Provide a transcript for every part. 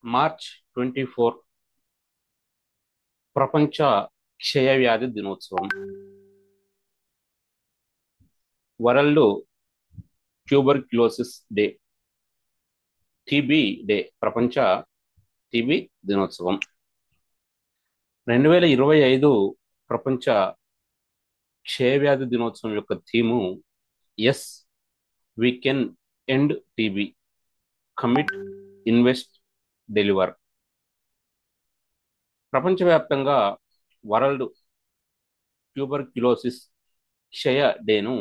March 24 ప్రపంచ క్షయవ్యాధి దినోత్సవం. World tuberculosis day, TB day, ప్రపంచ టీబీ దినోత్సవం. 2025 ప్రపంచ క్షయవ్యాధి దినోత్సవం యొక్క theme yes we can end TB, commit, invest, deliver. ప్రపంచవ్యాప్తంగా వరల్డ్ ట్యూబర్క్యులోసిస్ క్షయ డేను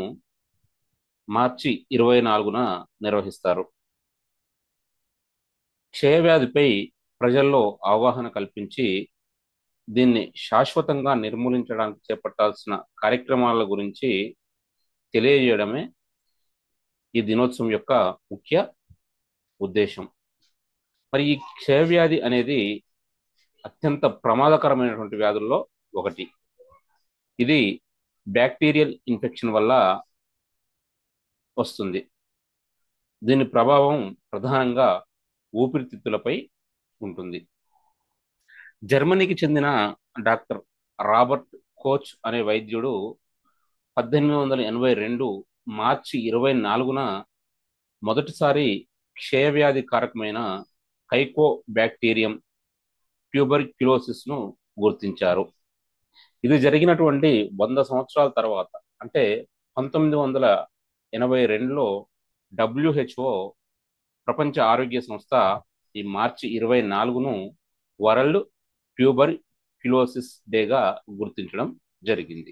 మార్చి 24న నిర్వహిస్తారు. క్షయవ్యాధిపై ప్రజల్లో అవగాహన కల్పించి దీన్ని శాశ్వతంగా నిర్మూలించడానికి చేపట్టాల్సిన కార్యక్రమాల గురించి తెలియజేయడమే ఈ దినోత్సవం యొక్క ముఖ్య ఉద్దేశం. మరి ఈ క్షయవ్యాధి అనేది అత్యంత ప్రమాదకరమైనటువంటి వ్యాధుల్లో ఒకటి. ఇది బ్యాక్టీరియల్ ఇన్ఫెక్షన్ వల్ల వస్తుంది. దీని ప్రభావం ప్రధానంగా ఊపిరితిత్తులపై ఉంటుంది. జర్మనీకి చెందిన డాక్టర్ రాబర్ట్ కోచ్ అనే వైద్యుడు 1882 మార్చి 24న మొదటిసారి క్షయవ్యాధి కారకమైన హైకో బ్యాక్టీరియం ట్యూబర్క్యులోసిస్ ను గుర్తించారు. ఇది జరిగినటువంటి 100 సంవత్సరాల తర్వాత, అంటే 1982లో WHO ప్రపంచ ఆరోగ్య సంస్థ ఈ మార్చి 24ను వరల్డ్ ట్యూబర్క్యులోసిస్ డేగా గుర్తించడం జరిగింది.